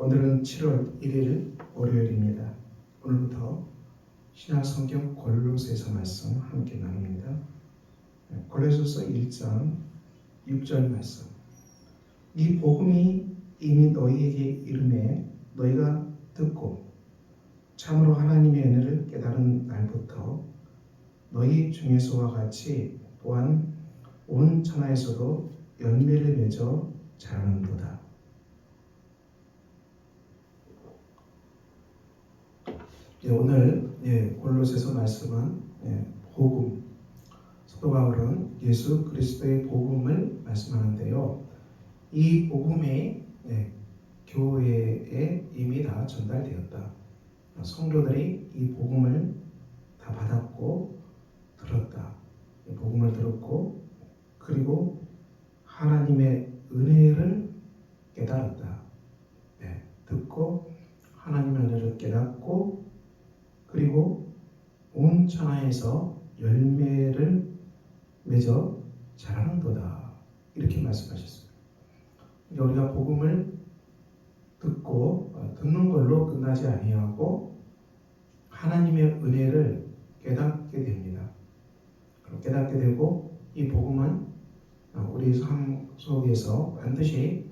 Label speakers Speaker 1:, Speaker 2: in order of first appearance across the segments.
Speaker 1: 오늘은 7월 1일 월요일입니다. 오늘부터 신약성경 골로새서 말씀 함께 나눕니다. 골로새서 1장 6절 말씀. 이 복음이 이미 너희에게 이름에 너희가 듣고 참으로 하나님의 은혜를 깨달은 날부터 너희 중에서와 같이 또한 온 천하에서도 열매를 맺어 자라는도다. 오늘 골로새서 말씀은 복음, 사도 바울은 예수 그리스도의 복음을 말씀하는데요. 이 복음이 교회에 이미 다 전달되었다. 성도들이 이 복음을 다 받았고 들었다. 이 복음을 들었고 그리고 하나님의 은혜를 깨달았다. 듣고 하나님의 은혜를 깨닫고 그리고 온 천하에서 열매를 맺어 자라는도다. 이렇게 말씀하셨습니다. 우리가 복음을 듣고 듣는 걸로 끝나지 아니하고 하나님의 은혜를 깨닫게 됩니다. 깨닫게 되고 이 복음은 우리 삶 속에서 반드시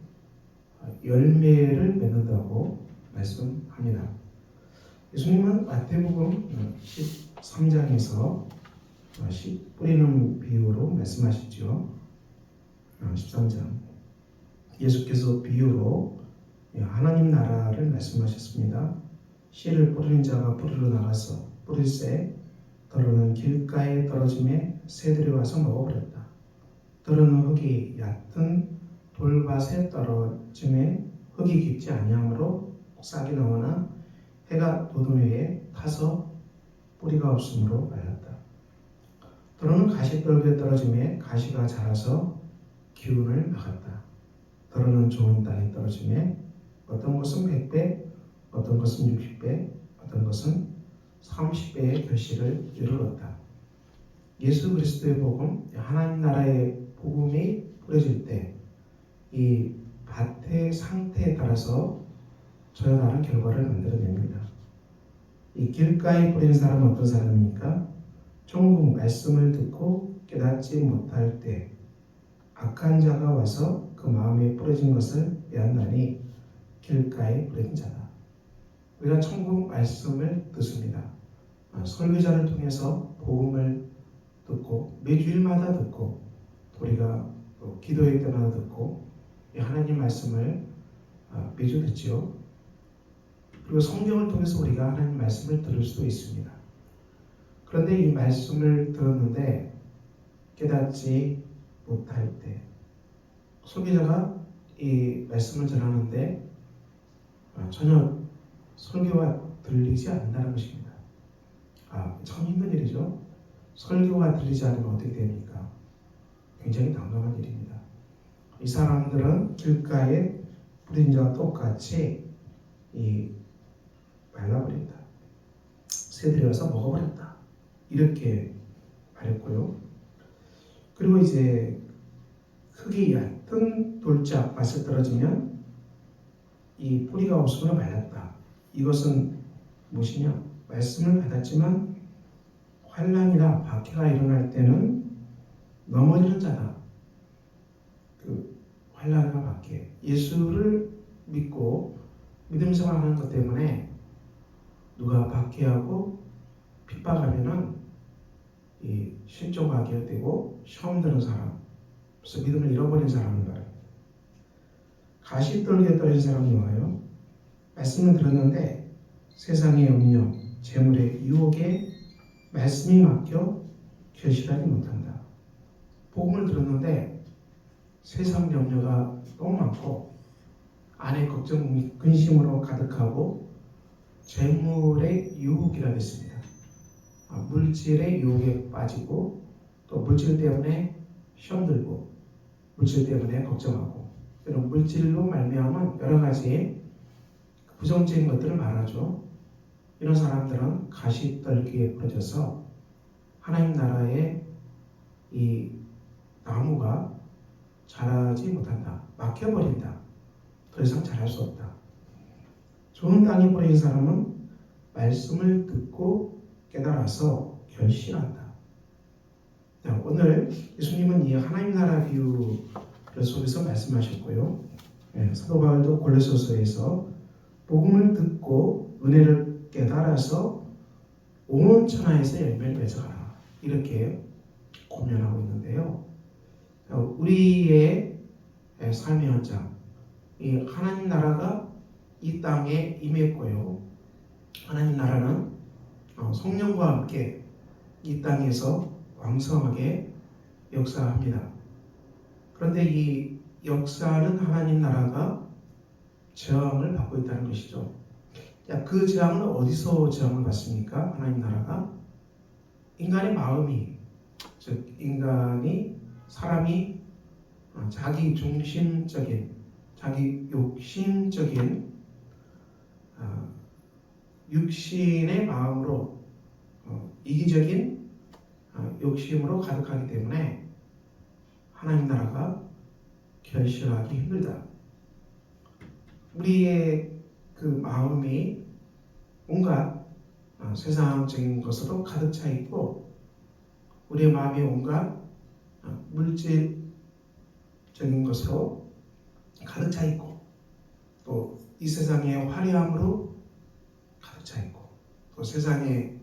Speaker 1: 열매를 맺는다고 말씀합니다. 예수님은 마태복음 13장에서 씨 뿌리는 비유로 말씀하시죠. 13장 예수께서 비유로 하나님 나라를 말씀하셨습니다. 씨를 뿌리는 자가 뿌리러 나가서 뿌릴새 더러는 길가에 떨어짐에 새들이 와서 먹어버렸다. 더러는 흙이 얕은 돌밭에 떨어짐에 흙이 깊지 아니하므로 싹이 나오나 해가 돋은 후에 타서 뿌리가 없으므로 말랐다. 더러는 가시떨기에 떨어짐에 가시가 자라서 기운을 막았다. 더러는 좋은 땅에 떨어짐에 어떤 것은 100배, 어떤 것은 60배, 어떤 것은 30배의 결실을 이루었다. 예수 그리스도의 복음, 하나님 나라의 복음이 뿌려질 때 이 밭의 상태에 따라서 저와 다른 결과를 만들어냅니다. 이 길가에 뿌린 사람은 어떤 사람입니까? 천국 말씀을 듣고 깨닫지 못할 때 악한 자가 와서 그 마음에 뿌려진 것을 빼앗나니 길가에 뿌린 자다. 우리가 천국 말씀을 듣습니다. 설교자를 통해서 복음을 듣고 매주일마다 듣고 우리가 기도회 때마다 듣고 하나님 말씀을 매주 듣지요. 그리고 성경을 통해서 우리가 하나님 말씀을 들을 수도 있습니다. 그런데 이 말씀을 들었는데 깨닫지 못할 때 설교자가 이 말씀을 전하는데 전혀 설교가 들리지 않는다는 것입니다. 참 힘든 일이죠. 설교가 들리지 않으면 어떻게 됩니까? 굉장히 난감한 일입니다. 이 사람들은 길가에 뿌린 자와 똑같이 말라버린다. 새들이 와서 먹어버렸다. 이렇게 말했고요. 그리고 이제 흙이 얕은 돌짝 밭에 떨어지면 이 뿌리가 없으므로 말랐다. 이것은 무엇이냐? 말씀을 받았지만 환난이나 박해가 일어날 때는 넘어지는 자다. 그 환난과 박해, 예수를 믿고 믿음 생활하는 것 때문에 누가 박해하고 핍박하면은 이 실족하게 되고 시험 드는 사람, 그래서 믿음을 잃어버린 사람을 말합니다. 가시떨기에 떨어진 사람이 와요. 말씀을 들었는데 세상의 염려, 재물의 유혹에 말씀이 막혀 결실하지 못한다. 복음을 들었는데 세상 염려가 너무 많고 안에 걱정, 근심으로 가득하고 재물의 유혹이라 됐습니다. 물질의 유혹에 빠지고 또 물질 때문에 시험 들고 물질 때문에 걱정하고 이런 물질로 말미암은 여러 가지의 부정적인 것들을 말하죠. 이런 사람들은 가시떨기에 부러져서 하나님 나라의 이 나무가 자라지 못한다. 막혀버린다. 더 이상 자랄 수 없다. 좋은 땅에 뿌린 사람은 말씀을 듣고 깨달아서 결실한다. 오늘 예수님은 이 하나님 나라 비유를 속에서 말씀하셨고요. 사도 바울도 골로새서에서 복음을 듣고 은혜를 깨달아서 온 천하에서 열매를 맺어가라 이렇게 권면하고 있는데요. 우리의 삶의 현장, 이 하나님 나라가 이 땅에 임했고요. 하나님 나라는 성령과 함께 이 땅에서 왕성하게 역사합니다. 그런데 이 역사는 하나님 나라가 저항을 받고 있다는 것이죠. 그 저항은 어디서 저항을 받습니까? 하나님 나라가 인간의 마음이, 즉 사람이 자기 중심적인, 자기 욕심적인 육신의 마음으로 이기적인 욕심으로 가득하기 때문에 하나님 나라가 결실하기 힘들다. 우리의 그 마음이 온갖 세상적인 것으로 가득 차 있고 우리의 마음이 온갖 물질적인 것으로 가득 차 있고 또 이 세상의 화려함으로 가득 차 있고 또 세상의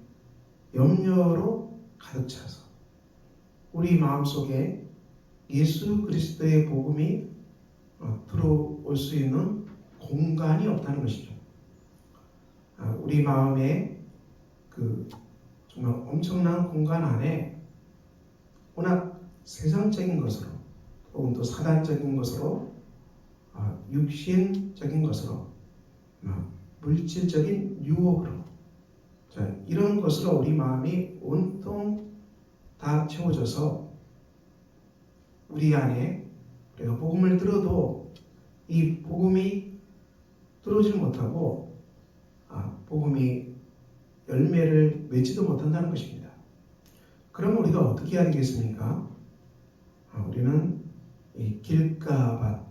Speaker 1: 염려로 가득 차서 우리 마음속에 예수 그리스도의 복음이 들어올 수 있는 공간이 없다는 것이죠. 우리 마음에 그 정말 엄청난 공간 안에 워낙 세상적인 것으로 혹은 또 사단적인 것으로 육신적인 것으로 물질적인 유혹으로 이런 것으로 우리 마음이 온통 다 채워져서 우리 안에 우리가 복음을 들어도 이 복음이 들어오지 못하고 복음이 열매를 맺지도 못한다는 것입니다. 그럼 우리가 어떻게 해야 되겠습니까? 우리는 이 길가밭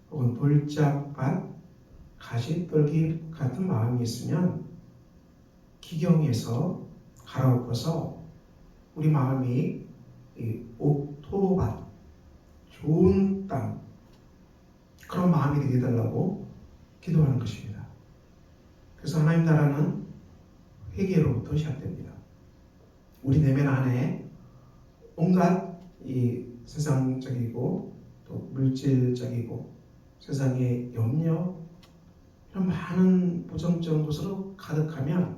Speaker 1: 혹은 돌짝밭 가시떨기 같은 마음이 있으면 기경에서 갈아엎어서 우리 마음이 이 옥토밭 좋은 땅 그런 마음이 되게 해달라고 기도하는 것입니다. 그래서 하나님 나라는 회개로부터 시작됩니다. 우리 내면 안에 온갖 이 세상적이고 또 물질적이고 세상의 염려 이런 많은 부정적인 것으로 가득하면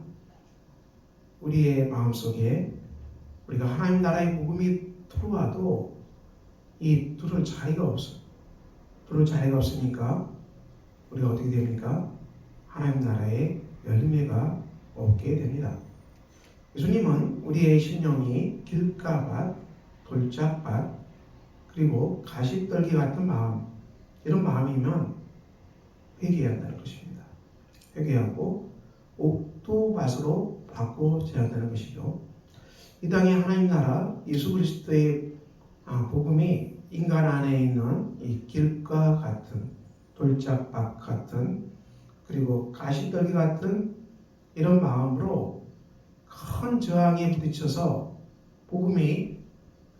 Speaker 1: 우리의 마음속에 우리가 하나님 나라의 복음이 들어와도 이 들을 자리가 없어요. 들을 자리가 없으니까 우리가 어떻게 됩니까? 하나님 나라의 열매가 없게 됩니다. 예수님은 우리의 심령이 길가밭, 돌짝밭, 그리고 가시떨기 같은 마음 이런 마음이면 회개해야 한다는 것입니다. 회개하고 옥토밭으로 바꿔줘야 한다는 것이죠. 이 땅에 하나님 나라 예수 그리스도의 복음이 인간 안에 있는 이 길가 같은 돌짝밭 같은 그리고 가시떨기 같은 이런 마음으로 큰 저항에 부딪혀서 복음이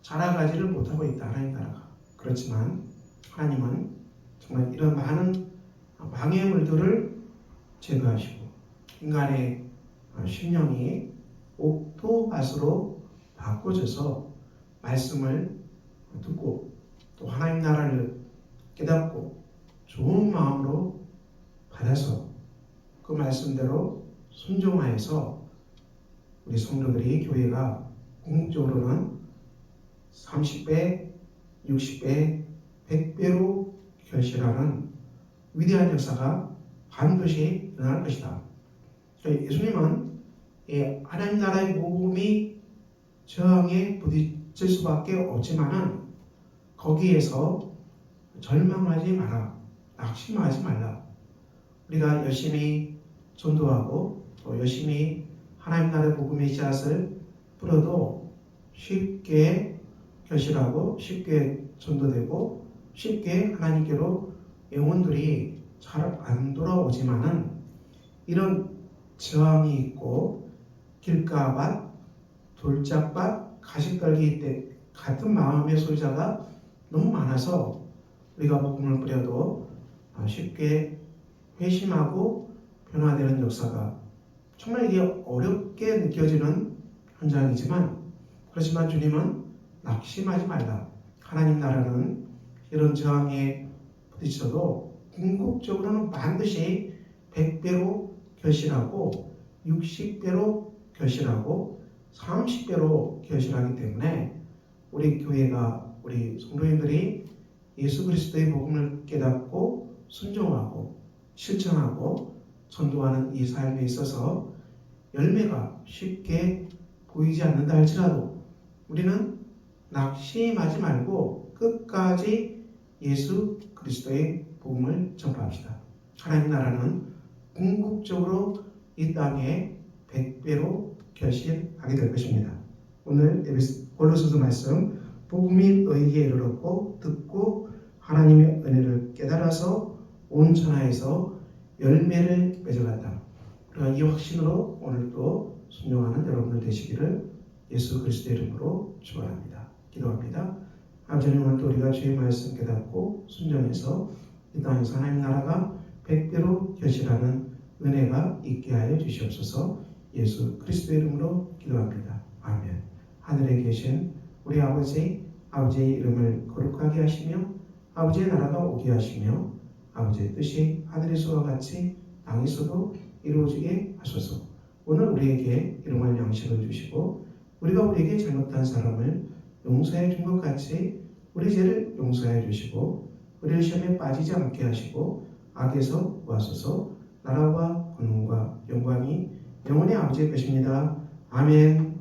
Speaker 1: 자라가지를 못하고 있다. 하나님 나라가. 그렇지만 하나님은 정말 이런 많은 방해물들을 제거하시고 인간의 심령이 옥토밭으로 바꿔져서 말씀을 듣고 또 하나님 나라를 깨닫고 좋은 마음으로 받아서 그 말씀대로 순종하여서 우리 성도들이 교회가 궁극적으로는 30배, 60배, 100배로 결실하는 위대한 역사가 반드시 일어날 것이다. 예수님은 하나님 나라의 복음이 저항에 부딪힐 수밖에 없지만은 거기에서 절망하지 마라, 낙심하지 말라. 우리가 열심히 전도하고 또 열심히 하나님 나라의 복음의 씨앗을 뿌려도 쉽게 결실하고 쉽게 전도되고 쉽게 하나님께로 영혼들이 잘 안 돌아오지만은 이런 저항이 있고 길가밭, 돌짝밭, 가시떨기 때 같은 마음의 소유자가 너무 많아서 우리가 복음을 뿌려도 쉽게 회심하고 변화되는 역사가 정말 이게 어렵게 느껴지는 현장이지만, 그렇지만 주님은 낙심하지 말라. 하나님 나라는 이런 저항에 부딪혀도 궁극적으로는 반드시 100배로 결실하고 60배로 결실하고 30배로 결실하기 때문에 우리 교회가, 우리 성도님들이 예수 그리스도의 복음을 깨닫고 순종하고 실천하고 전도하는 이 삶에 있어서 열매가 쉽게 보이지 않는다 할지라도 우리는 낙심하지 말고 끝까지 예수 그리스도의 복음을 전파합시다. 하나님 나라는 궁극적으로 이 땅에 100배로 결실하게 될 것입니다. 오늘 골로새서 말씀, 복음이 너희에게 이르렀고 듣고 하나님의 은혜를 깨달아서 온 천하에서 열매를 맺어간다. 우리가 이 확신으로 오늘도 순종하는 여러분들 되시기를 예수 그리스도의 이름으로 축원합니다. 기도합니다. 아버지 하나님, 오늘도 우리가 주의 말씀 깨닫고 순종해서 이 땅에서 하나님 나라가 100배로 결실하는 은혜가 있게 하여 주시옵소서. 예수 그리스도의 이름으로 기도합니다. 아멘. 하늘에 계신 우리 아버지의 이름을 거룩하게 하시며 아버지의 나라가 오게 하시며 아버지의 뜻이 하늘에서와 같이 땅에서도 이루어지게 하소서. 오늘 우리에게 일용할 양식을 주시고 우리가 우리에게 잘못한 사람을 용서해 준 것 같이 우리 죄를 용서해 주시고 우리를 시험에 빠지지 않게 하시고 악에서 구하소서. 나라와 권능과 영광이 영원히 아버지의 것입니다. 아멘.